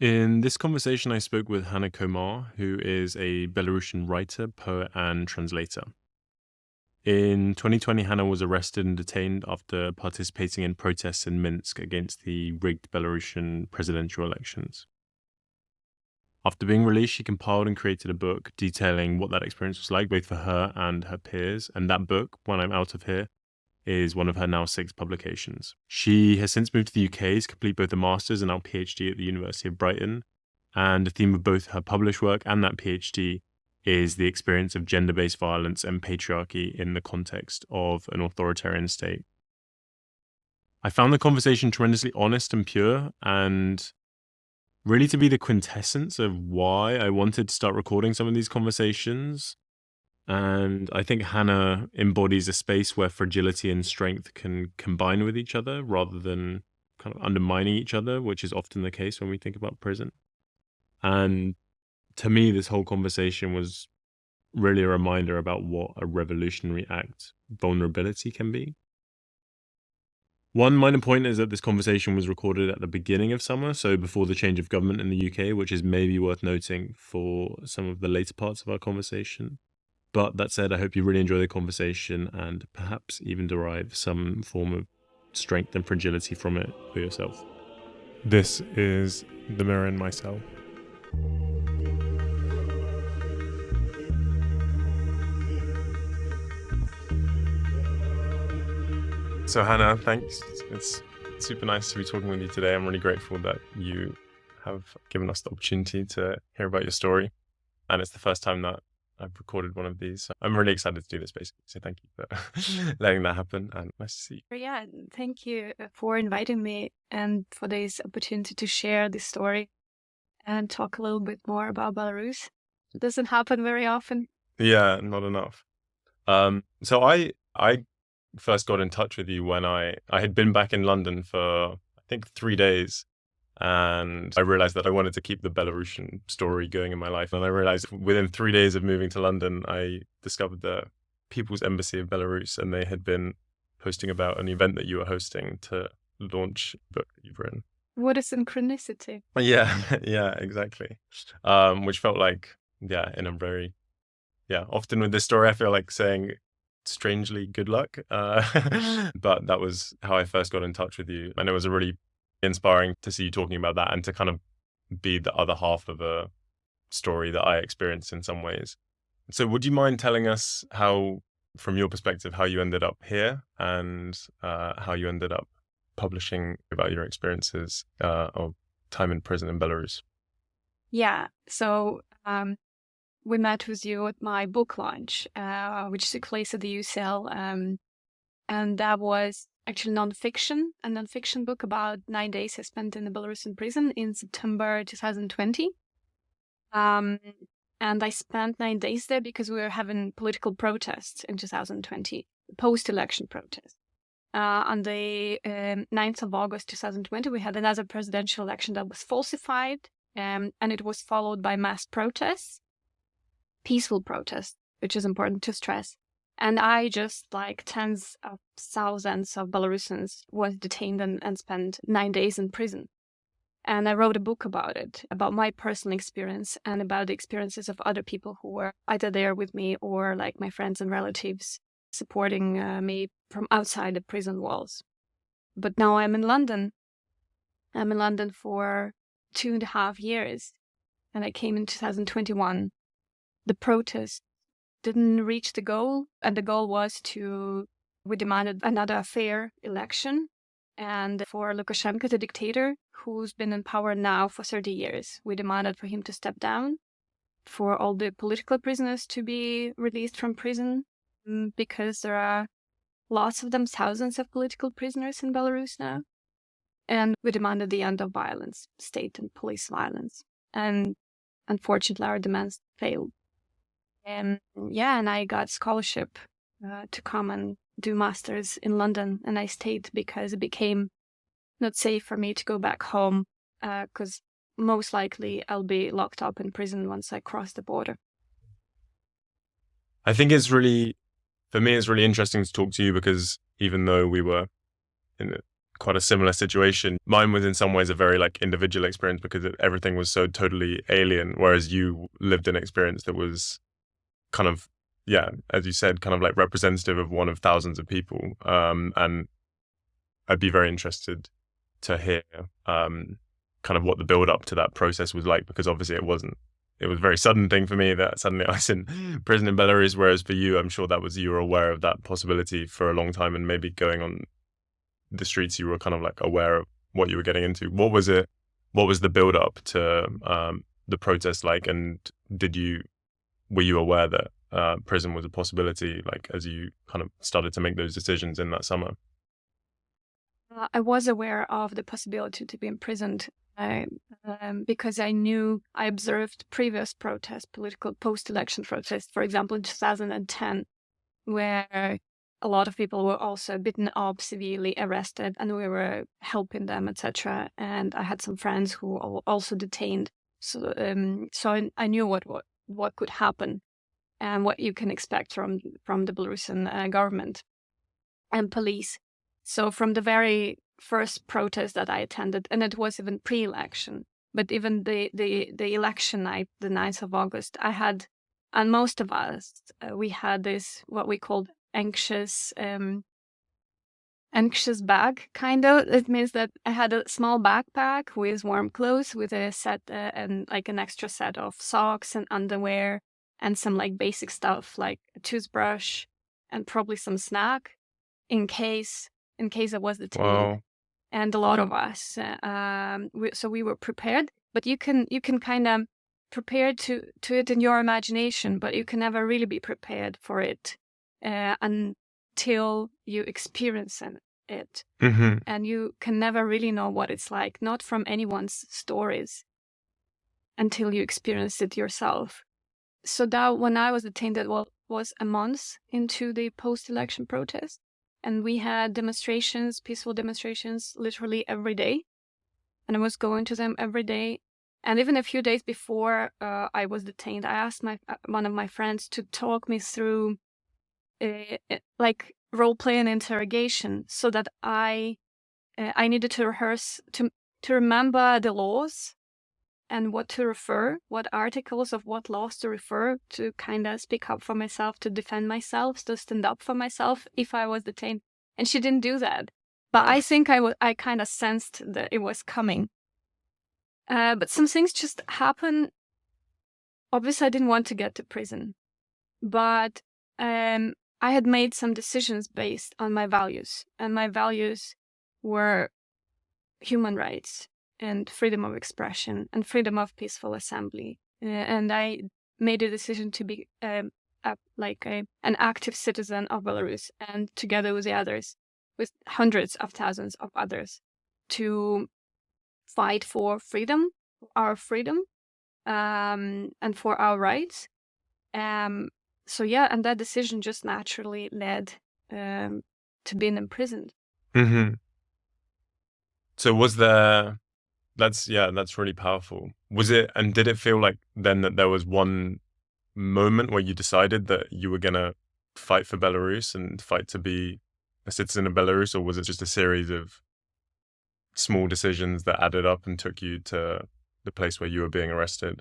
In this conversation, I spoke with Hanna Komar, who is a Belarusian writer, poet, and translator. In 2020, Hanna was arrested and detained after participating in protests in Minsk against the rigged Belarusian presidential elections. After being released, she compiled and created a book detailing what that experience was like, both for her and her peers. And that book, When I'm Out of Here, is one of her now 6 publications. She has since moved to the UK to complete both a master's and now PhD at the University of Brighton. And the theme of both her published work and that PhD is the experience of gender-based violence and patriarchy in the context of an authoritarian state. I found the conversation tremendously honest and pure, and really to be the quintessence of why I wanted to start recording some of these conversations. And I think Hanna embodies a space where fragility and strength can combine with each other rather than kind of undermining each other, which is often the case when we think about prison. And to me, this whole conversation was really a reminder about what a revolutionary act vulnerability can be. One minor point is that this conversation was recorded at the beginning of summer, so before the change of government in the UK, which is maybe worth noting for some of the later parts of our conversation. But that said, I hope you really enjoy the conversation and perhaps even derive some form of strength and fragility from it for yourself. This is The Mirror in My Cell. So Hanna, thanks. It's super nice to be talking with you today. I'm really grateful that you have given us the opportunity to hear about your story. And it's the first time that I've recorded one of these. So I'm really excited to do this, basically. So thank you for letting that happen, and nice to see you. Yeah, thank you for inviting me and for this opportunity to share this story and talk a little bit more about Belarus. It doesn't happen very often. Yeah, not enough. So I first got in touch with you when I had been back in London for, I think, 3 days. And I realized that I wanted to keep the Belarusian story going in my life. And I realized within 3 days of moving to London, I discovered the People's Embassy of Belarus, and they had been posting about an event that you were hosting to launch a book that you've written. What a synchronicity. Yeah, exactly. Which felt like, in a very, often with this story, I feel like saying strangely good luck. But that was how I first got in touch with you. And it was a really inspiring to see you talking about that and to kind of be the other half of a story that I experienced in some ways. So would you mind telling us how, from your perspective, how you ended up here and how you ended up publishing about your experiences of time in prison in Belarus? Yeah, so we met with you at my book launch, which took place at the UCL, and that was actually a nonfiction book about 9 days I spent in a Belarusian prison in September 2020. And I spent 9 days there because we were having political protests in 2020, post-election protests. On the 9th of August 2020, we had another presidential election that was falsified, and it was followed by mass protests, peaceful protests, which is important to stress. And I, just like tens of thousands of Belarusians, was detained and spent 9 days in prison. And I wrote a book about it, about my personal experience and about the experiences of other people who were either there with me or like my friends and relatives supporting me from outside the prison walls. But now I'm in London. I'm in London for 2.5 years, and I came in 2021. The protest didn't reach the goal, and the goal was we demanded another fair election, and for Lukashenko, the dictator, who's been in power now for 30 years, we demanded for him to step down, for all the political prisoners to be released from prison, because there are lots of them, thousands of political prisoners in Belarus now, and we demanded the end of violence, state and police violence, and unfortunately our demands failed. And I got scholarship to come and do masters in London, and I stayed because it became not safe for me to go back home, because most likely I'll be locked up in prison once I cross the border. I think for me, it's really interesting to talk to you because even though we were in quite a similar situation. Mine was in some ways a very like individual experience because everything was so totally alien, whereas you lived an experience that was kind of, yeah, as you said, kind of like representative of one of thousands of people. And I'd be very interested to hear kind of what the build up to that process was like, because obviously it was a very sudden thing for me that suddenly I was in prison in Belarus, whereas for you, I'm sure you were aware of that possibility for a long time, and maybe going on the streets, you were kind of like aware of what you were getting into. What was the build up to the protest like, and were you aware that prison was a possibility, like as you kind of started to make those decisions in that summer? I was aware of the possibility to be imprisoned because I observed previous protests, political post-election protests, for example, in 2010, where a lot of people were also beaten up, severely arrested, and we were helping them, etc. And I had some friends who were also detained. So I knew what could happen and what you can expect from the Belarusian government and police. So from the very first protest that I attended, and it was even pre-election, but even the election night, the 9th of August, and most of us, we had this, what we called anxious bag, kind of. It means that I had a small backpack with warm clothes, with a set and like an extra set of socks and underwear, and some like basic stuff like a toothbrush and probably some snack in case I was detained. Wow. And a lot of us, so we were prepared. But you can kind of prepare to it in your imagination, but you can never really be prepared for it until you experience it. Mm-hmm. And you can never really know what it's like, not from anyone's stories, until you experience it yourself. So that when I was detained, that was a month into the post-election protest. And we had demonstrations, peaceful demonstrations, literally every day. And I was going to them every day. And even a few days before I was detained, I asked one of my friends to talk me through like role-play and interrogation, so that I needed to rehearse, to remember the laws and what to refer, what articles of what laws to refer, to kind of speak up for myself, to defend myself, to stand up for myself if I was detained. And she didn't do that. But I think I kind of sensed that it was coming. But some things just happen. Obviously, I didn't want to get to prison. But I had made some decisions based on my values. And my values were human rights and freedom of expression and freedom of peaceful assembly. And I made a decision to be an active citizen of Belarus, and together with the others, with hundreds of thousands of others, to fight for freedom, our freedom, and for our rights. So yeah, and that decision just naturally led to being imprisoned. Mm-hmm. So that's really powerful. Did it feel like then that there was one moment where you decided that you were gonna fight for Belarus and fight to be a citizen of Belarus, or was it just a series of small decisions that added up and took you to the place where you were being arrested?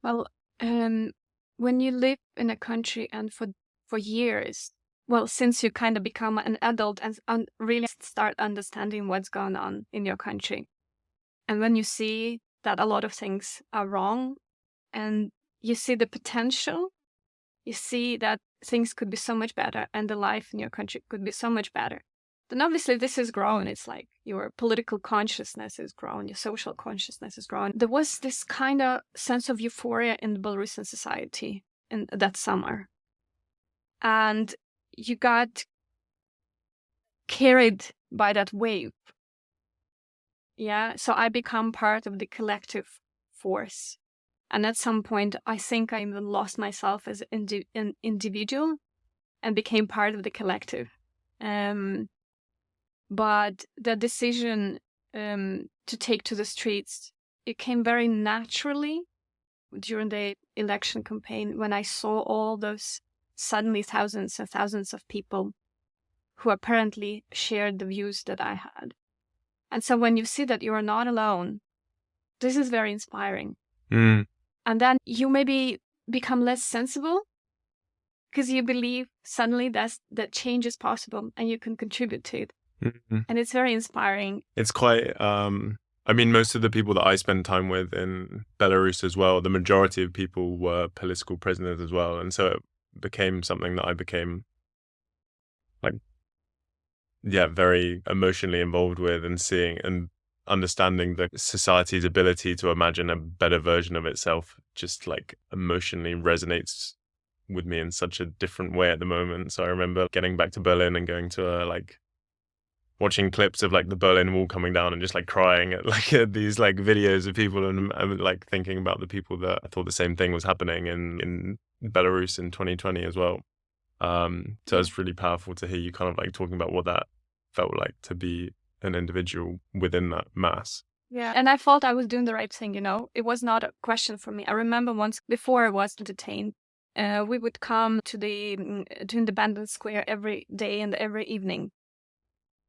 Well, when you live in a country and for years, well, since you kind of become an adult and really start understanding what's going on in your country, and when you see that a lot of things are wrong, and you see the potential, you see that things could be so much better, and the life in your country could be so much better, then obviously this is grown. It's like your political consciousness is grown, your social consciousness is grown. There was this kind of sense of euphoria in the Belarusian society in that summer. And you got carried by that wave. Yeah, so I become part of the collective force. And at some point, I think I even lost myself as an individual and became part of the collective. But the decision to take to the streets, it came very naturally during the election campaign, when I saw all those suddenly thousands and thousands of people who apparently shared the views that I had. And so when you see that you are not alone, this is very inspiring. Mm. And then you maybe become less sensible because you believe suddenly that change is possible and you can contribute to it. Mm-hmm. And it's very inspiring. It's quite, I mean, most of the people that I spend time with in Belarus as well, the majority of people were political prisoners as well. And so it became something that I became like, yeah, very emotionally involved with, and seeing and understanding the society's ability to imagine a better version of itself just like emotionally resonates with me in such a different way at the moment. So I remember getting back to Berlin and going to watching clips of like the Berlin Wall coming down and just like crying at like these like videos of people, and like thinking about the people that I thought the same thing was happening in Belarus in 2020 as well. So it's really powerful to hear you kind of like talking about what that felt like to be an individual within that mass. Yeah. And I felt I was doing the right thing, you know. It was not a question for me. I remember once before I was detained, we would come to Independence Square every day and every evening.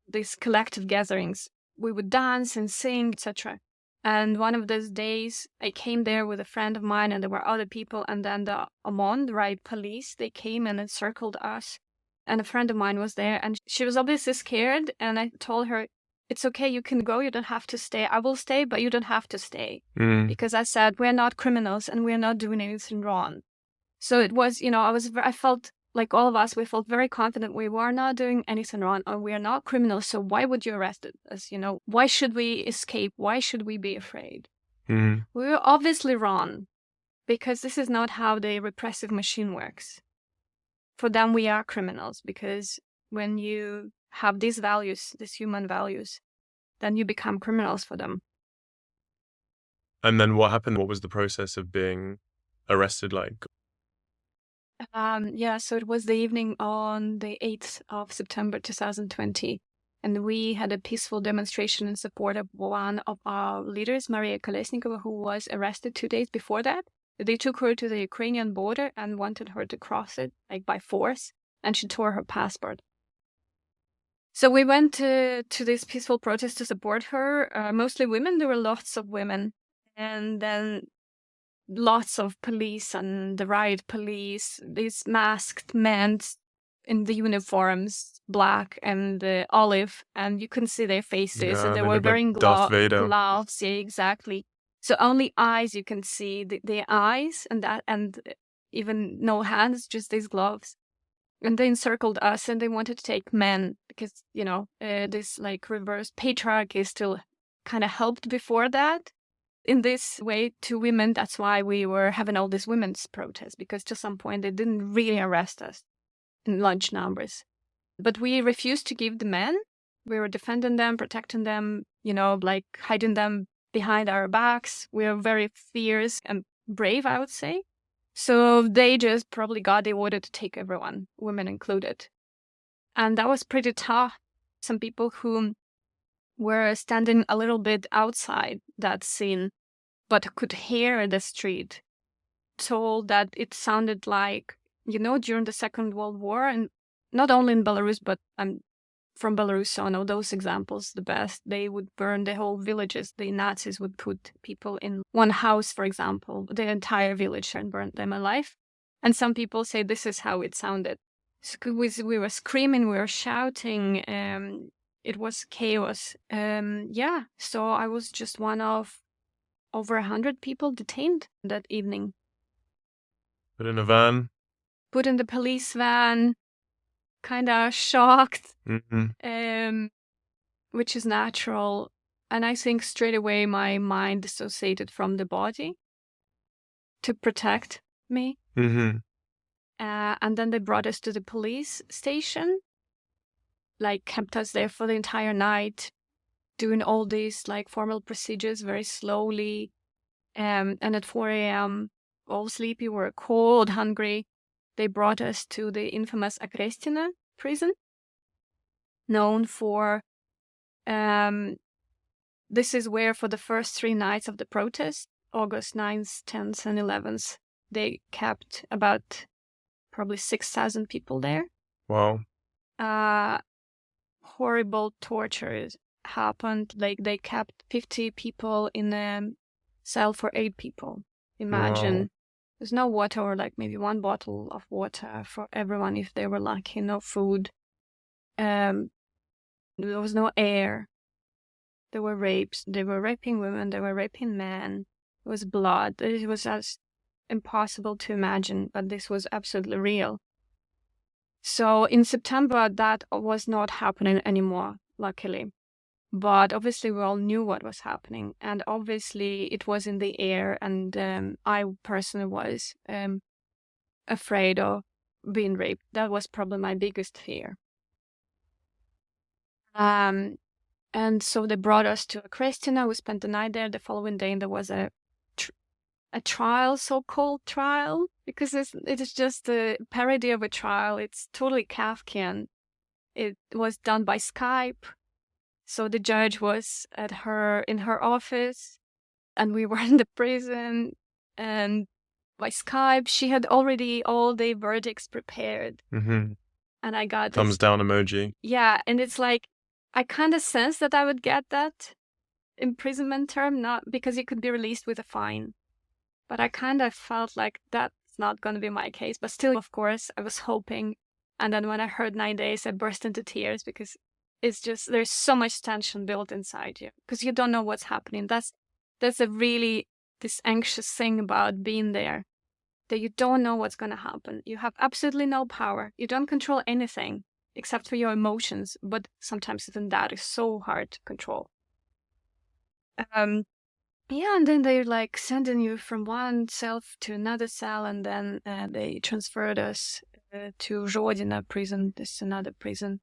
These collective gatherings. We would dance and sing, etc. And one of those days, I came there with a friend of mine, and there were other people. And then the OMON, the riot police, they came and encircled us. And a friend of mine was there, and she was obviously scared. And I told her, "It's okay, you can go. You don't have to stay. I will stay, but you don't have to stay." Because I said, we're not criminals and we're not doing anything wrong. So it was, you know, I felt like all of us, we felt very confident we were not doing anything wrong, and we are not criminals. So why would you arrest us? You know, why should we escape? Why should we be afraid? We were obviously wrong, because this is not how the repressive machine works. For them, we are criminals, because when you have these values, these human values, then you become criminals for them. And then what happened? What was the process of being arrested like? So it was the evening on the 8th of September 2020, and we had a peaceful demonstration in support of one of our leaders, Maria Kolesnikova, who was arrested 2 days before that. They took her to the Ukrainian border and wanted her to cross it, like by force, and she tore her passport. So we went to this peaceful protest to support her, mostly women. There were lots of women, and then lots of police and the riot police, these masked men in the uniforms, black and olive, and you couldn't see their faces, and they were wearing gloves. Yeah, exactly. So only eyes you can see, their eyes, and even no hands, just these gloves. And they encircled us, and they wanted to take men because, you know, this like reverse patriarchy still kind of helped before that. In this way to women, that's why we were having all these women's protests, because to some point they didn't really arrest us in large numbers. But we refused to give the men. We were defending them, protecting them, you know, like hiding them behind our backs. We were very fierce and brave, I would say. So they just probably got the order to take everyone, women included. And that was pretty tough. Some people who were standing a little bit outside that scene, but could hear the street, told that it sounded like, you know, during the Second World War, and not only in Belarus, but I'm from Belarus, so I know those examples the best. They would burn the whole villages. The Nazis would put people in one house, for example, the entire village, and burn them alive. And some people say this is how it sounded. So we were screaming, we were shouting, it was chaos. So I was just one of over 100 people detained that evening. Put in a van? Put in the police van, kind of shocked, which is natural. And I think straight away my mind dissociated from the body to protect me. And then they brought us to the police station, like kept us there for the entire night, doing all these like formal procedures very slowly. And at 4 a.m., all sleepy, we were cold, hungry. They brought us to the infamous Akrestina prison, known for, this is where for the first 3 nights of the protest, August 9th, 10th, and 11th, they kept about probably 6,000 people there. Wow. Horrible tortures, happened. Like they kept 50 people in a cell for 8 people. Imagine. Wow. There's no water, or like maybe 1 bottle of water for everyone if they were lucky, no food. There was no air. There were rapes. They were raping women. They were raping men. It was blood. It was as impossible to imagine, but this was absolutely real. So in September, that was not happening anymore, luckily. But obviously, we all knew what was happening. And obviously, it was in the air. And I personally was afraid of being raped. That was probably my biggest fear. And so they brought us to Kristina. We spent the night there. The following day, there was a trial, so-called trial, because it is just a parody of a trial. It's totally Kafkian. It was done by Skype. So the judge was in her office, and we were in the prison, and by Skype, she had already all the verdicts prepared. Mm-hmm. And I got Thumbs down emoji. Yeah, and it's like, I kind of sensed that I would get that imprisonment term, not because you could be released with a fine. But I kind of felt like that's not going to be my case. But still, of course, I was hoping. And then when I heard 9 days, I burst into tears because it's just, there's so much tension built inside you because you don't know what's happening. That's a really, this anxious thing about being there, that you don't know what's going to happen. You have absolutely no power. You don't control anything except for your emotions. But sometimes even that is so hard to control. Yeah, and then they're like sending you from one cell to another cell, and then they transferred us to Rodina prison. This is another prison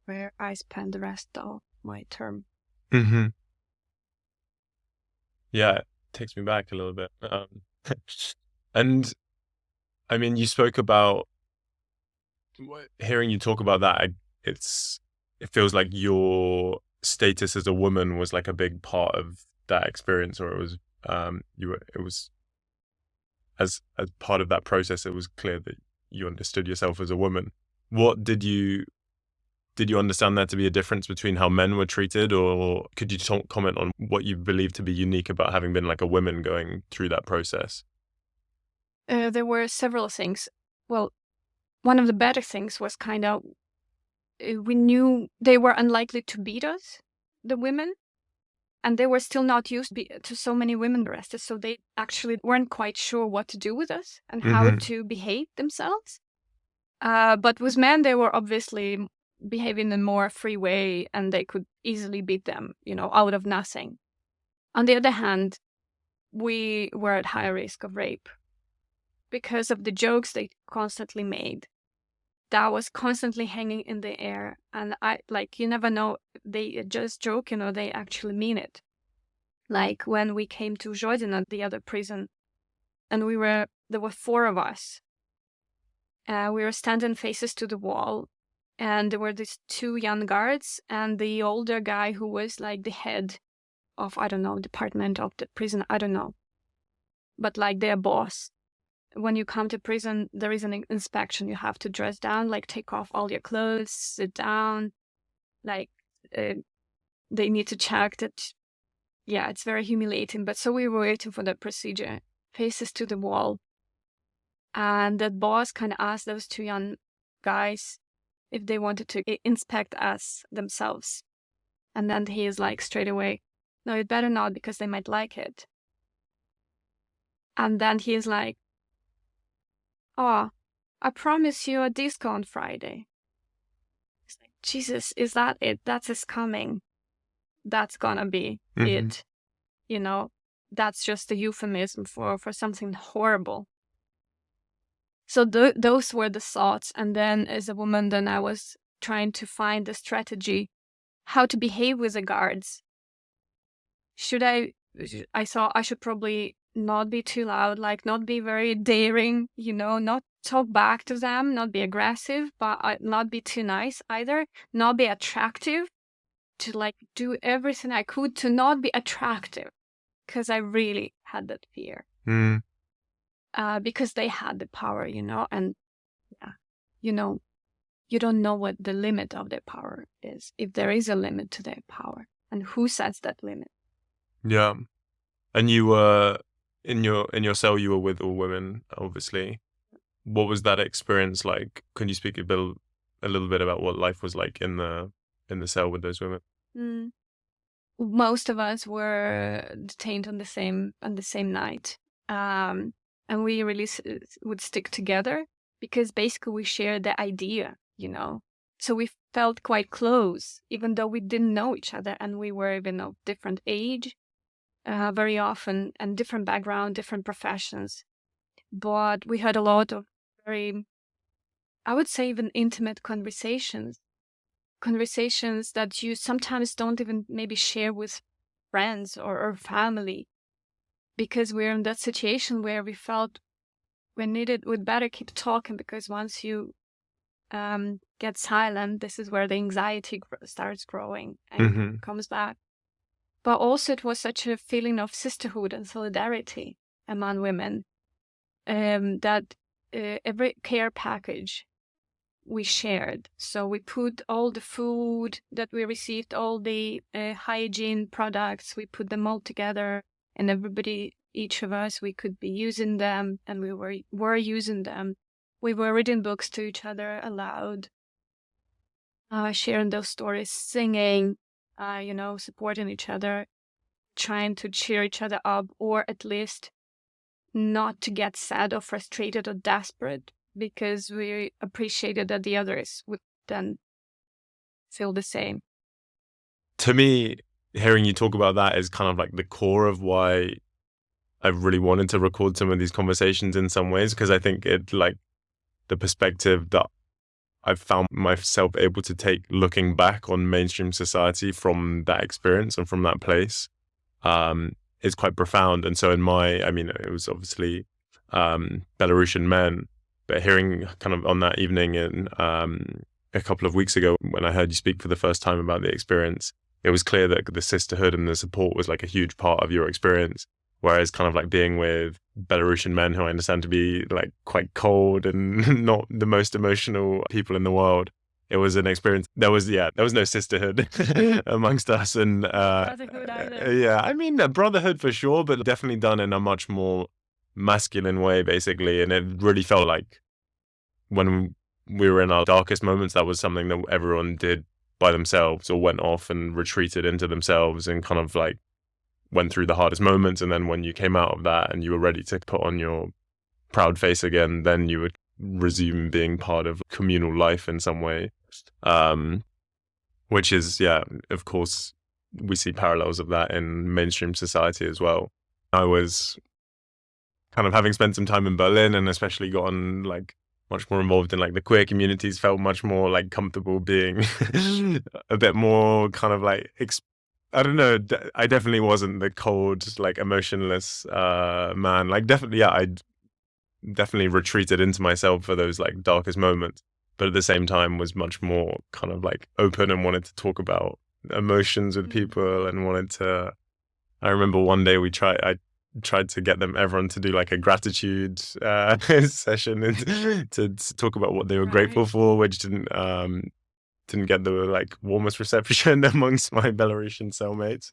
where I spent the rest of my term. Mm-hmm. Yeah, it takes me back a little bit. And I mean, you spoke about, hearing you talk about that, it feels like your status as a woman was like a big part of that experience, or it was as part of that process, it was clear that you understood yourself as a woman. What did you understand there to be a difference between how men were treated, or could you comment on what you believe to be unique about having been like a woman going through that process? There were several things. Well, one of the better things was kind of, we knew they were unlikely to beat us, the women, and they were still not used to so many women arrested, so they actually weren't quite sure what to do with us and how to behave themselves. But with men, they were obviously behaving in a more free way, and they could easily beat them, out of nothing. On the other hand, we were at high risk of rape because of the jokes they constantly made. That was constantly hanging in the air. And you never know, they just joke, they actually mean it. Like when we came to Rodina, the other prison, and there were 4 of us. We were standing faces to the wall, and there were these 2 young guards and the older guy who was like the head of, I don't know, department of the prison, I don't know. But like their boss. When you come to prison, there is an inspection. You have to dress down, like take off all your clothes, sit down. Like they need to check that. Yeah, it's very humiliating. But so we were waiting for the procedure, faces to the wall. And that boss kind of asked those 2 young guys if they wanted to inspect us themselves. And then he is like straight away, no, you'd better not, because they might like it. And then he is like, oh, I promise you a disco on Friday. It's like, Jesus, is that it? That's his coming. That's gonna be it. That's just a euphemism for something horrible. So those were the thoughts. And then as a woman, then I was trying to find a strategy, how to behave with the guards. I thought I should probably not be too loud, like not be very daring, not talk back to them, not be aggressive, but not be too nice either, not be attractive, to like do everything I could to not be attractive, because I really had that fear. Because they had the power, and you don't know what the limit of their power is, if there is a limit to their power. and who sets that limit. Yeah. And you were in your cell, you were with all women, obviously. What was that experience like? Can you speak a little bit about what life was like in the cell with those women? Most of us were detained on the same night, and we really would stick together because basically we shared the idea, So we felt quite close, even though we didn't know each other, and we were even of different age, very often, and different background, different professions. But we had a lot of very, I would say, even intimate conversations that you sometimes don't even maybe share with friends or family, because we're in that situation where we felt we'd better keep talking, because once you get silent, this is where the anxiety starts growing and comes back. But also it was such a feeling of sisterhood and solidarity among women, that every care package we shared. So we put all the food that we received, all the hygiene products, we put them all together, and everybody, each of us, we could be using them, and we were using them. We were reading books to each other aloud, sharing those stories, singing, supporting each other, trying to cheer each other up, or at least not to get sad or frustrated or desperate, because we appreciated that the others would then feel the same. To me, hearing you talk about that is kind of like the core of why I really wanted to record some of these conversations in some ways, because I think it, like, the perspective that I've found myself able to take looking back on mainstream society from that experience and from that place is quite profound. And so it was obviously Belarusian men, but hearing kind of on that evening in a couple of weeks ago when I heard you speak for the first time about the experience, it was clear that the sisterhood and the support was like a huge part of your experience. Whereas kind of like being with Belarusian men who I understand to be like quite cold and not the most emotional people in the world, it was an experience. There was no sisterhood amongst us, and brotherhood either. Yeah, I mean, a brotherhood for sure, but definitely done in a much more masculine way, basically. And it really felt like when we were in our darkest moments, that was something that everyone did by themselves, or went off and retreated into themselves and kind of like went through the hardest moments. And then when you came out of that and you were ready to put on your proud face again, then you would resume being part of communal life in some way. Which is, of course, we see parallels of that in mainstream society as well. I was kind of, having spent some time in Berlin and especially gotten like much more involved in like the queer communities, felt much more like comfortable being a bit more kind of like I don't know. I definitely wasn't the cold, like emotionless man. Like I definitely retreated into myself for those like darkest moments, but at the same time was much more kind of like open and wanted to talk about emotions with people and wanted to. I remember one day I tried to get everyone to do like a gratitude session and to talk about what they were grateful for, which didn't get the like warmest reception amongst my Belarusian cellmates,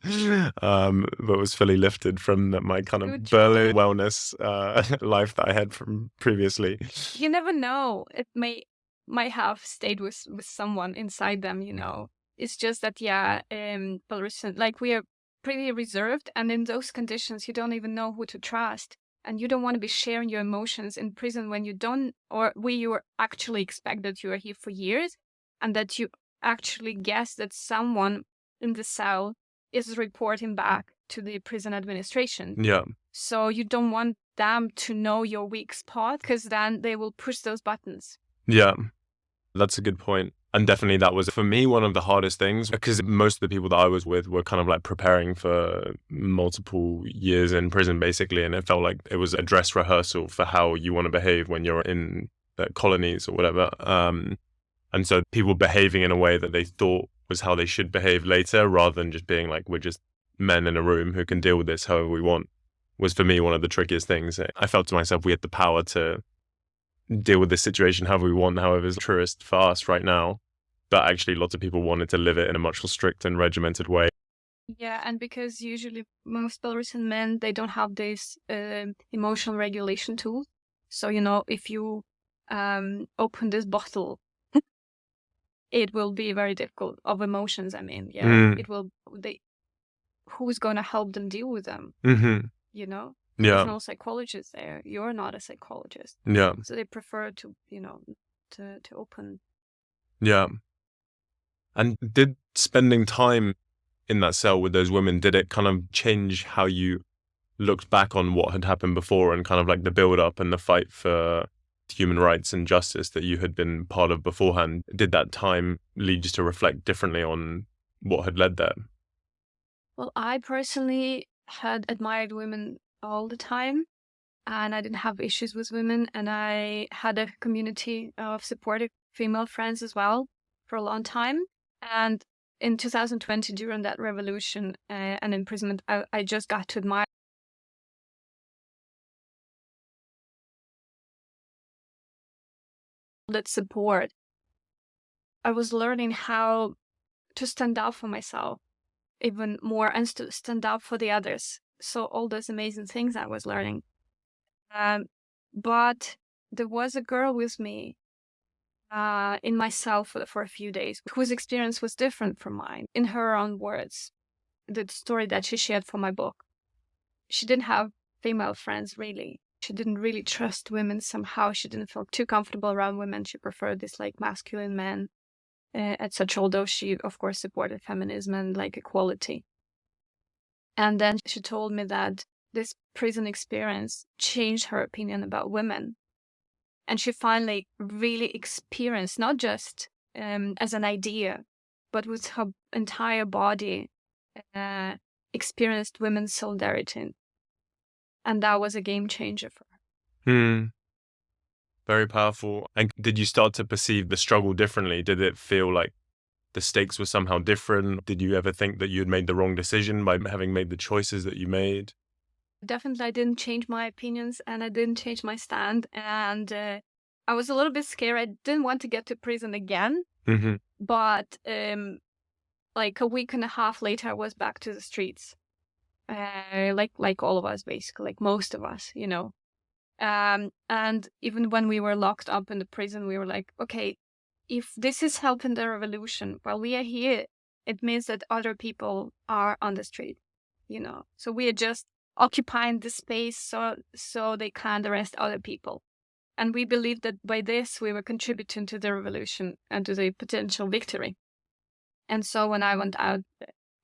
but was fully lifted from my kind of Berlin wellness life that I had from previously. You never know; it might have stayed with someone inside them. It's just that Belarusian, like, we are pretty reserved, and in those conditions, you don't even know who to trust, and you don't want to be sharing your emotions in prison when you don't, or you actually expect that you are here for years. And that you actually guess that someone in the cell is reporting back to the prison administration. Yeah. So you don't want them to know your weak spot, because then they will push those buttons. Yeah, that's a good point. And definitely that was, for me, one of the hardest things, because most of the people that I was with were kind of like preparing for multiple years in prison, basically. And it felt like it was a dress rehearsal for how you want to behave when you're in the colonies or whatever. And so people behaving in a way that they thought was how they should behave later, rather than just being like, we're just men in a room who can deal with this however we want, was for me one of the trickiest things. I felt to myself we had the power to deal with this situation however we want, however is truest for us right now. But actually lots of people wanted to live it in a much more strict and regimented way. Yeah, and because usually most Belarusian men, they don't have this emotional regulation tool. So, if you open this bottle, it will be very difficult of emotions. I mean, yeah, who's going to help them deal with them? Yeah. There's no psychologist there. You're not a psychologist. Yeah. So they prefer to, to open. Yeah. And did spending time in that cell with those women, did it kind of change how you looked back on what had happened before and kind of like the build up and the fight for human rights and justice that you had been part of beforehand? Did that time lead you to reflect differently on what had led there? Well, I personally had admired women all the time, and I didn't have issues with women, and I had a community of supportive female friends as well for a long time. And in 2020, during that revolution and imprisonment, I just got to admire that support. I was learning how to stand up for myself even more and to stand up for the others. So all those amazing things I was learning. But there was a girl with me in my cell for a few days whose experience was different from mine. In her own words, the story that she shared for my book, she didn't have female friends really. She didn't really trust women somehow. She didn't feel too comfortable around women. She preferred this like masculine men, etc. Although she, of course, supported feminism and like equality. And then she told me that this prison experience changed her opinion about women. And she finally really experienced, not just as an idea, but with her entire body, experienced women's solidarity. And that was a game changer for her. Very powerful. And did you start to perceive the struggle differently? Did it feel like the stakes were somehow different? Did you ever think that you had made the wrong decision by having made the choices that you made? Definitely, I didn't change my opinions and I didn't change my stand. And I was a little bit scared. I didn't want to get to prison again. But like a week and a half later, I was back to the streets. Like all of us, basically, like most of us, And even when we were locked up in the prison, we were like, okay, if this is helping the revolution while we are here, it means that other people are on the street, So we are just occupying the space so they can't arrest other people. And we believed that by this, we were contributing to the revolution and to the potential victory. And so when I went out,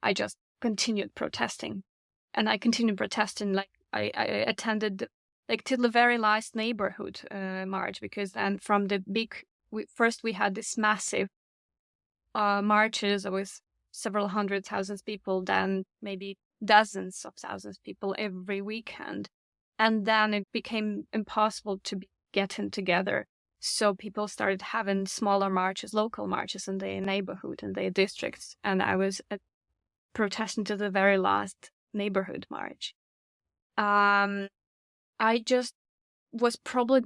I just continued protesting. And I continued protesting, like I attended like till the very last neighborhood march, because then from the first we had this massive marches with several 100,000 people, then maybe dozens of thousands of people every weekend. And then it became impossible to be getting together. So people started having smaller marches, local marches in their neighborhood, in their districts. And I was protesting to the very last neighborhood march. I just was probably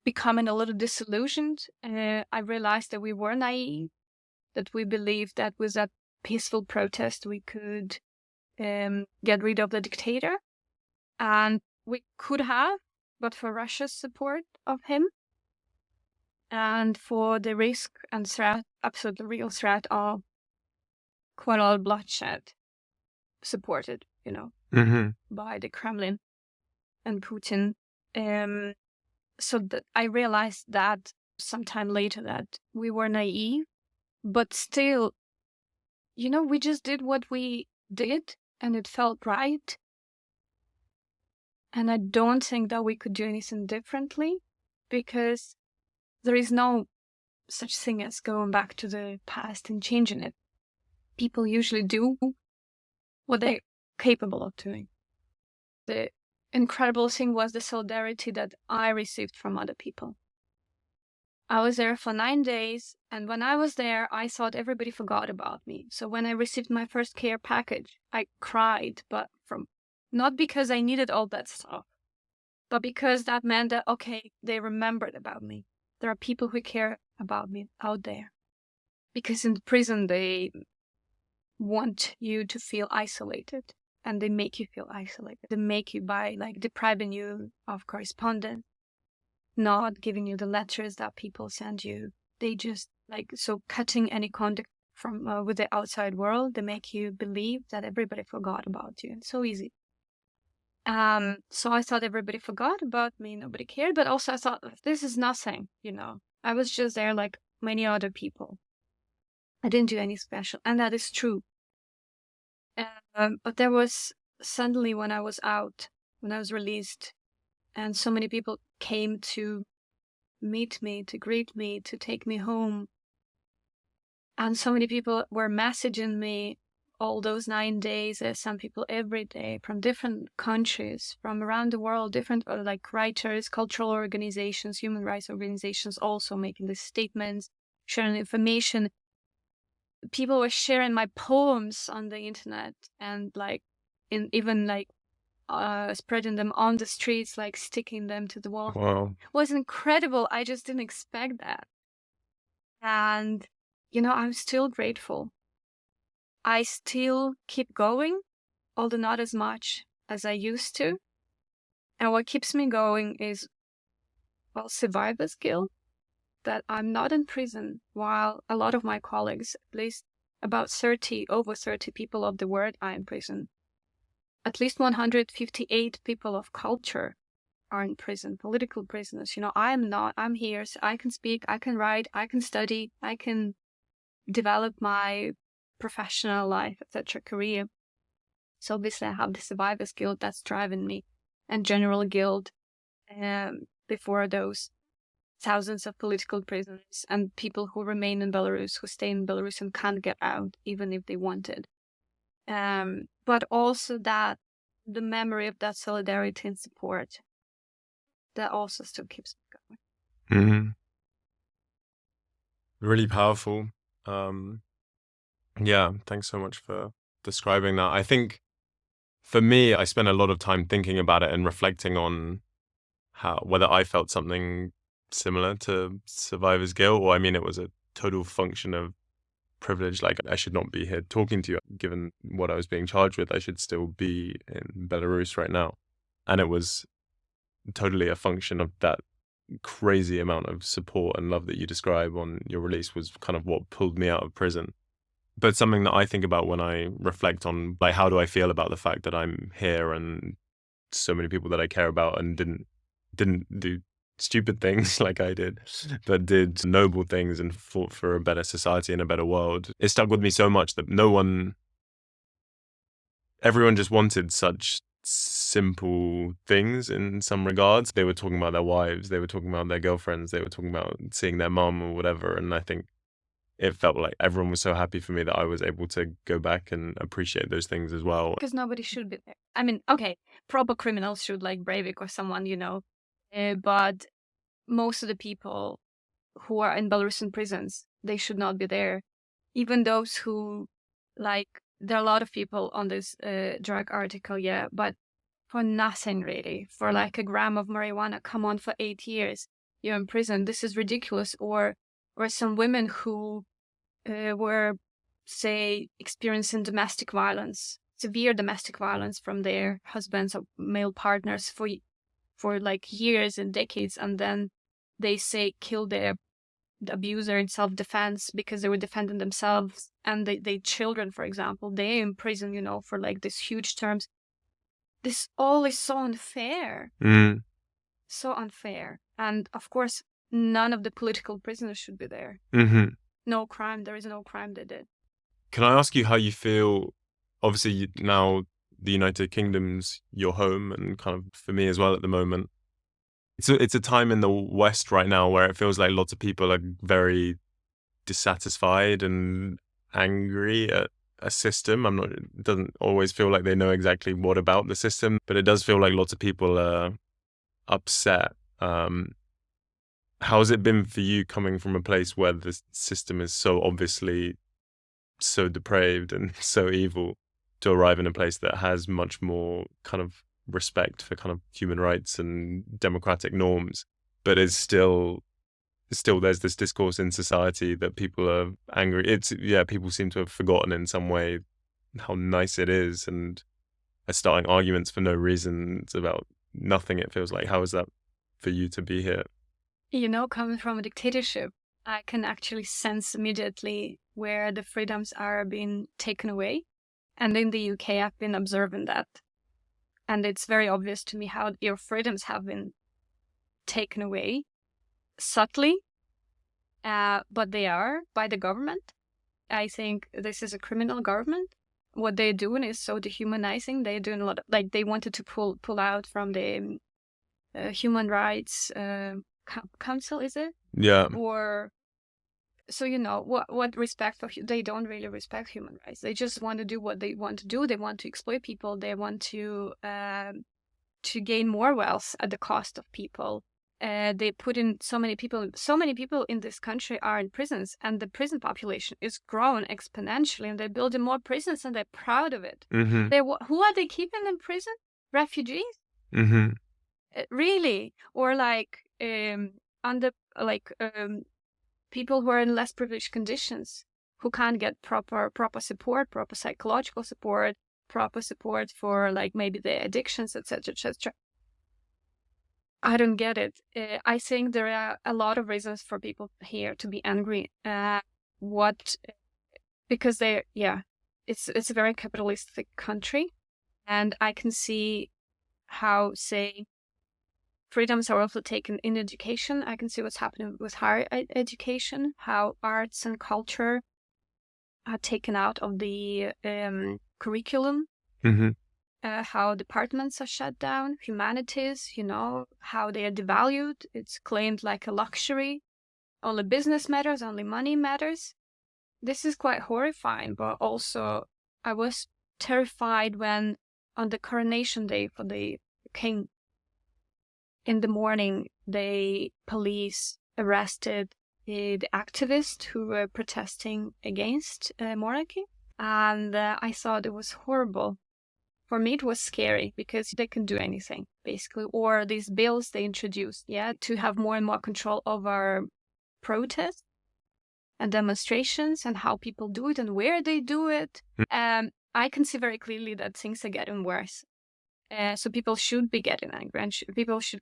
becoming a little disillusioned. I realized that we were naive, that we believed that with that peaceful protest we could get rid of the dictator. And we could have, but for Russia's support of him and for the risk and threat, absolutely real threat of quite a lot of bloodshed supported, by the Kremlin and Putin. So that I realized that sometime later that we were naive, but still, we just did what we did and it felt right. And I don't think that we could do anything differently, because there is no such thing as going back to the past and changing it. People usually do what they're capable of doing. The incredible thing was the solidarity that I received from other people. I was there for 9 days, and when I was there, I thought everybody forgot about me. So when I received my first care package, I cried, but not because I needed all that stuff, but because that meant that, okay, they remembered about me. There are people who care about me out there. Because in prison, they want you to feel isolated, and they make you feel isolated. They make you by like depriving you of correspondence, not giving you the letters that people send you. They just like, so cutting any contact from with the outside world. They make you believe that everybody forgot about you. It's so easy. So I thought everybody forgot about me, nobody cared, but also I thought this is nothing, I was just there like many other people. I didn't do any special, and that is true. But there was suddenly when I was out, when I was released, and so many people came to meet me, to greet me, to take me home. And so many people were messaging me all those 9 days, some people every day from different countries, from around the world, different like writers, cultural organizations, human rights organizations also making these statements, sharing information. People were sharing my poems on the internet and like even spreading them on the streets, like sticking them to the wall. Wow. It was incredible. I just didn't expect that. And, I'm still grateful. I still keep going, although not as much as I used to. And what keeps me going is, survivor's guilt, that I'm not in prison, while a lot of my colleagues, at least about over 30 people of the word are in prison. At least 158 people of culture are in prison, political prisoners. I'm not. I'm here, so I can speak, I can write, I can study, I can develop my professional life, etc., career. So obviously I have the survivor's guilt that's driving me, and general guilt before those thousands of political prisoners and people who remain in Belarus, who stay in Belarus and can't get out even if they wanted. But also that the memory of that solidarity and support that also still keeps me going. Mm-hmm. Really powerful. Yeah, thanks so much for describing that. I think for me, I spent a lot of time thinking about it and reflecting on whether I felt something similar to survivor's guilt, or it was a total function of privilege. Like, I should not be here talking to you, given what I was being charged with. I should still be in Belarus right now. And it was totally a function of that crazy amount of support and love that you describe on your release was kind of what pulled me out of prison. But something that I think about when I reflect on, like, how do I feel about the fact that I'm here and so many people that I care about and didn't do stupid things like I did, but did noble things and fought for a better society and a better world. It stuck with me so much that everyone just wanted such simple things in some regards. They were talking about their wives, they were talking about their girlfriends, they were talking about seeing their mum or whatever. And I think it felt like everyone was so happy for me that I was able to go back and appreciate those things as well. Because nobody should be there. Okay, proper criminals should, like Breivik or someone, but most of the people who are in Belarusian prisons, they should not be there. Even those who, there are a lot of people on this drug article, yeah, but for nothing really. For like a gram of marijuana, come on, for 8 years, you're in prison. This is ridiculous. Or some women who were, say, experiencing domestic violence, severe domestic violence from their husbands or male partners for like years and decades, and then they say kill the abuser in self-defense because they were defending themselves, and they children, for example, they're in prison, for like these huge terms. This all is so unfair. So unfair. And of course, none of the political prisoners should be there. Mm-hmm. No crime. There is no crime they did. Can I ask you how you feel? Obviously, now the United Kingdom's your home, and kind of for me as well at the moment. It's a time in the West right now where it feels like lots of people are very dissatisfied and angry at a system. It doesn't always feel like they know exactly what about the system, but it does feel like lots of people are upset. How has it been for you coming from a place where the system is so obviously so depraved and so evil to arrive in a place that has much more kind of respect for kind of human rights and democratic norms, but is still there's this discourse in society that people are angry. People seem to have forgotten in some way how nice it is and are starting arguments for no reason. It's about nothing, it feels like. How is that for you to be here? Coming from a dictatorship, I can actually sense immediately where the freedoms are being taken away. And in the UK, I've been observing that. And it's very obvious to me how your freedoms have been taken away subtly, but they are by the government. I think this is a criminal government. What they're doing is so dehumanizing. They're doing a lot of, they wanted to pull out from the Human Rights Council, is it? Yeah. Or so what respect for they don't really respect human rights. They just want to do what they want to do. They want to exploit people. They want to gain more wealth at the cost of people. They put in so many people in this country are in prisons, and the prison population is growing exponentially, and they're building more prisons, and they're proud of it. Mm-hmm. Who are they keeping in prison? Refugees? Mm-hmm. Really? Or people who are in less privileged conditions, who can't get proper support, proper psychological support, proper support for maybe their addictions, etc., etc. I don't get it. I think there are a lot of reasons for people here to be angry. Because it's a very capitalistic country, and I can see how, say, freedoms are also taken in education. I can see what's happening with higher education, how arts and culture are taken out of the curriculum. Mm-hmm. How departments are shut down, humanities, how they are devalued. It's claimed like a luxury. Only business matters, only money matters. This is quite horrifying, but also I was terrified when on the coronation day for the king, in the morning, the police arrested the activists who were protesting against monarchy. And I thought it was horrible. For me, it was scary because they can do anything, basically. Or these bills they introduced, to have more and more control over protests and demonstrations and how people do it and where they do it. I can see very clearly that things are getting worse. So people should be getting angry, and people should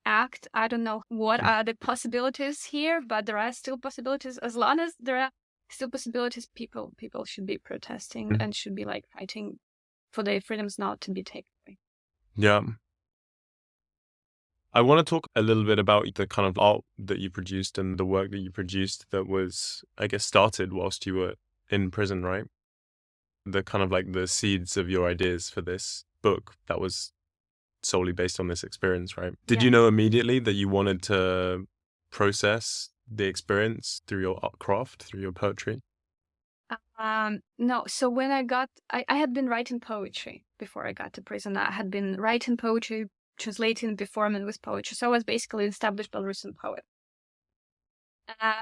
act. I don't know what are the possibilities here, but there are still possibilities. As long as there are still possibilities, people should be protesting and should be fighting for their freedoms not to be taken away. Yeah. I want to talk a little bit about the kind of art that you produced and the work that you produced that was, I guess, started whilst you were in prison, right? The kind of the seeds of your ideas for this book that was solely based on this experience, right? Did you know immediately that you wanted to process the experience through your art craft, through your poetry? No. So when I had been writing poetry before I got to prison. I had been writing poetry, translating, performing with poetry. So I was basically an established Belarusian poet.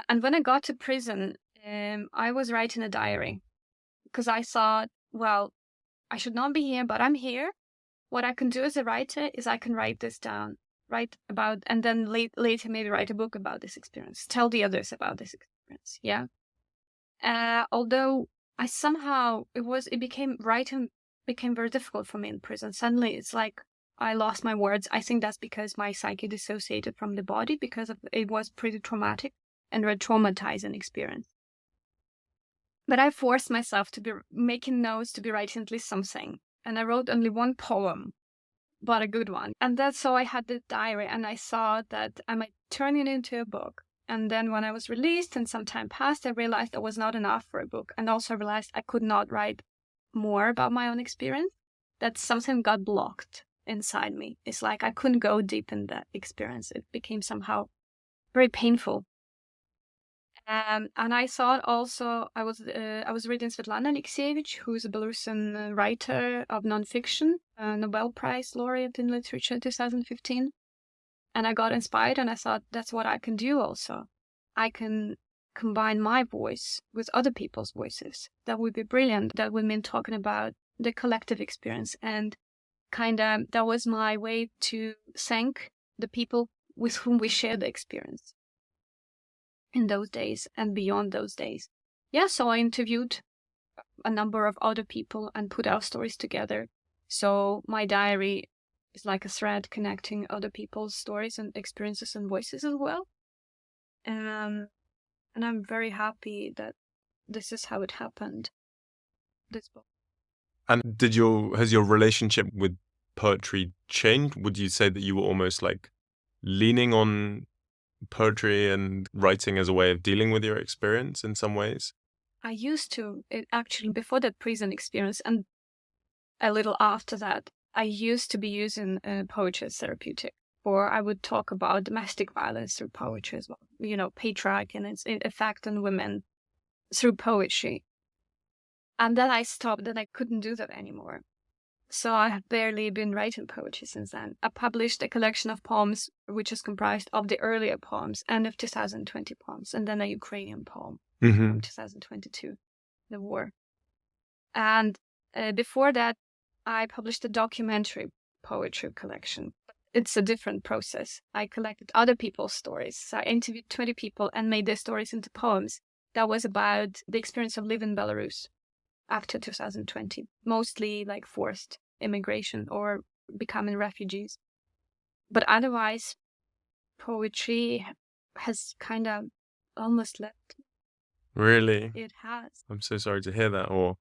And when I got to prison, I was writing a diary because I thought, well, I should not be here, but I'm here. What I can do as a writer is I can write this down, write about, and then later maybe write a book about this experience, tell the others about this experience. Yeah. Although writing became very difficult for me in prison. Suddenly it's like I lost my words. I think that's because my psyche dissociated from the body because it was pretty traumatic and a traumatizing experience. But I forced myself to be making notes, to be writing at least something. And I wrote only one poem, but a good one. And that's how I had the diary, and I thought that I might turn it into a book. And then when I was released and some time passed, I realized that was not enough for a book. And also realized I could not write more about my own experience, that something got blocked inside me. It's like I couldn't go deep in that experience. It became somehow very painful. And I thought also I was reading Svetlana Alexievich, who is a Belarusian writer of nonfiction, Nobel Prize laureate in literature 2015. And I got inspired, and I thought that's what I can do also. I can combine my voice with other people's voices. That would be brilliant. That would mean talking about the collective experience. And that was my way to thank the people with whom we share the experience in those days and beyond those days. Yeah, so I interviewed a number of other people and put our stories together. So my diary is like a thread connecting other people's stories and experiences and voices as well. And I'm very happy that this is how it happened. This book. And has your relationship with poetry changed? Would you say that you were almost like leaning on poetry and writing as a way of dealing with your experience in some ways? I used to, actually, before that prison experience and a little after that, I used to be using poetry as therapeutic. Or I would talk about domestic violence through poetry as well. Patriarchy and its effect on women through poetry. And then I stopped, and I couldn't do that anymore. So I have barely been writing poetry since then. I published a collection of poems, which is comprised of the earlier poems and of 2020 poems, and then a Ukrainian poem from 2022, the war. And before that, I published a documentary poetry collection. It's a different process. I collected other people's stories. So I interviewed 20 people and made their stories into poems. That was about the experience of living in Belarus after 2020, mostly like forced immigration or becoming refugees. But otherwise, poetry has kind of almost left. Really? It has. I'm so sorry to hear that. Or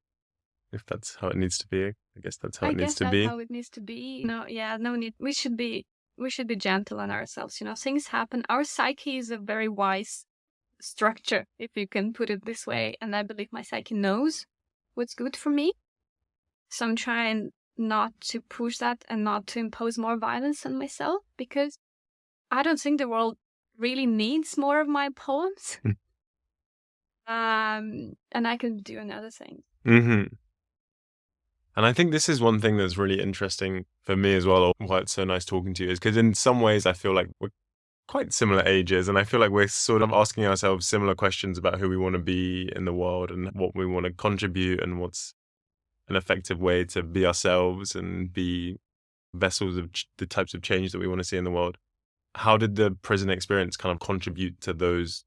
if that's how it needs to be, I guess that's how it needs to be. I guess that's how it needs to be. No need. We should be gentle on ourselves. Things happen. Our psyche is a very wise structure, if you can put it this way. And I believe my psyche knows what's good for me. So I'm trying not to push that and not to impose more violence on myself, because I don't think the world really needs more of my poems. And I can do another thing. Mm-hmm. And I think this is one thing that's really interesting for me as well, or why it's so nice talking to you, is because in some ways I feel like we're quite similar ages, and I feel like we're sort of asking ourselves similar questions about who we want to be in the world and what we want to contribute and what's an effective way to be ourselves and be vessels of the types of change that we want to see in the world. How did the prison experience kind of contribute to those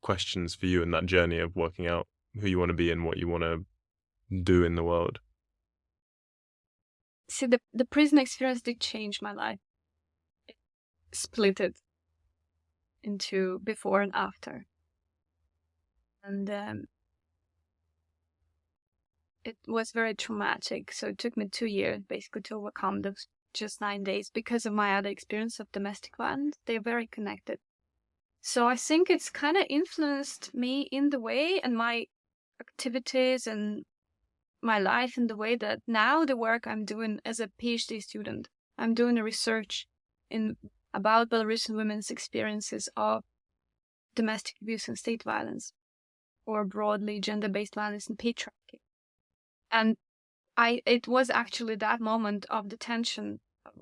questions for you in that journey of working out who you want to be and what you want to do in the world? See, the prison experience did change my life. It split it into before and after. And it was very traumatic. So it took me 2 years basically to overcome those just 9 days because of my other experience of domestic violence. They're very connected. So I think it's kind of influenced me in the way and my activities and my life in the way that now the work I'm doing as a PhD student, I'm doing a research about Belarusian women's experiences of domestic abuse and state violence, or broadly gender-based violence and patriarchy. And it was actually that moment of detention,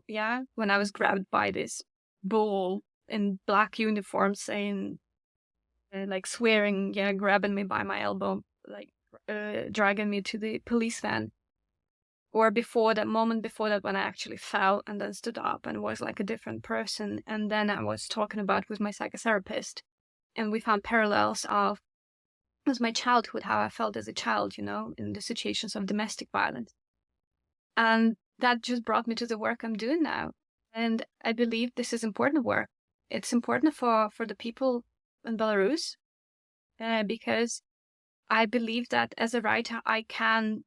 when I was grabbed by this bull in black uniform saying, like swearing, grabbing me by my elbow, like dragging me to the police van. Or moment before that, when I actually fell and then stood up and was like a different person. And then I was talking about with my psychotherapist, and we found parallels of my childhood, how I felt as a child, in the situations of domestic violence. And that just brought me to the work I'm doing now. And I believe this is important work. It's important for the people in Belarus, because I believe that as a writer, I can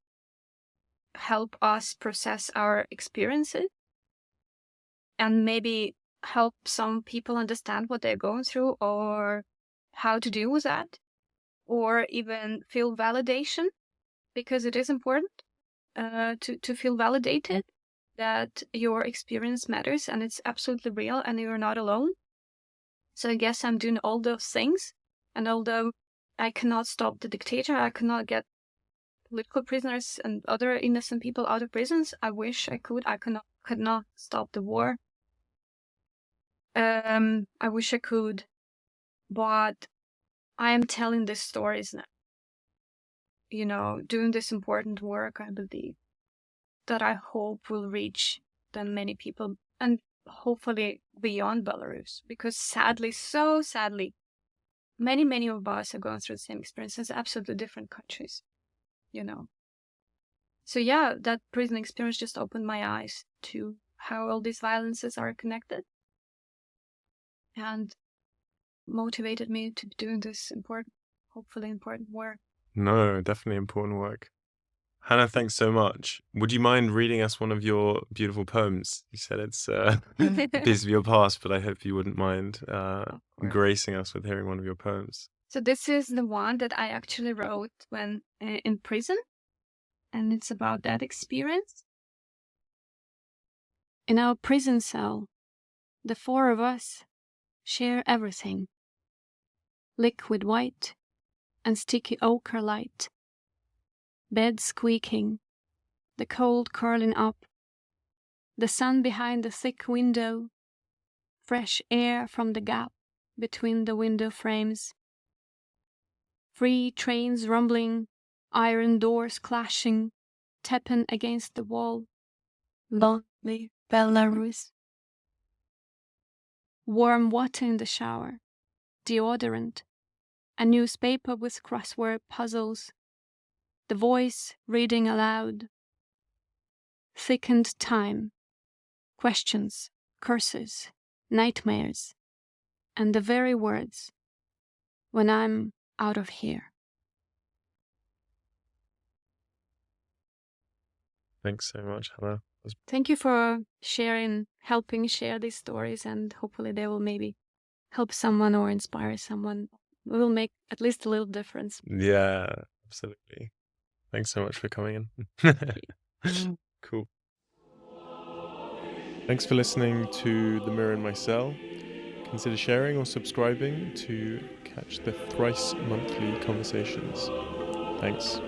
help us process our experiences and maybe help some people understand what they're going through or how to deal with that, or even feel validation, because it is important to feel validated that your experience matters and it's absolutely real and you're not alone. So I guess I'm doing all those things. And although I cannot stop the dictator, I cannot get political prisoners and other innocent people out of prisons. I wish I could. I could not stop the war. I wish I could, but I am telling these stories now. Doing this important work, I believe, that I hope will reach then many people and hopefully beyond Belarus. Because so sadly, many of us are going through the same experiences, absolutely different countries. So yeah, that prison experience just opened my eyes to how all these violences are connected and motivated me to doing this hopefully important work. No, definitely important work. Hanna, thanks so much. Would you mind reading us one of your beautiful poems? You said it's a piece of your past, but I hope you wouldn't mind gracing us with hearing one of your poems. So this is the one that I actually wrote when in prison, and it's about that experience. In our prison cell, the four of us share everything. Liquid white and sticky ochre light. Bed squeaking, the cold curling up, the sun behind the thick window, fresh air from the gap between the window frames. Free trains rumbling, iron doors clashing, tapping against the wall. Lonely Belarus. Warm water in the shower, deodorant, a newspaper with crossword puzzles, the voice reading aloud. Thickened time, questions, curses, nightmares, and the very words, when I'm out of here. Thanks so much, Hanna. Thank you for helping share these stories, and hopefully they will maybe help someone or inspire someone. We will make at least a little difference. Yeah, absolutely. Thanks so much for coming in. Cool. Thanks for listening to The Mirror in My Cell. Consider sharing or subscribing to catch the thrice monthly conversations. Thanks.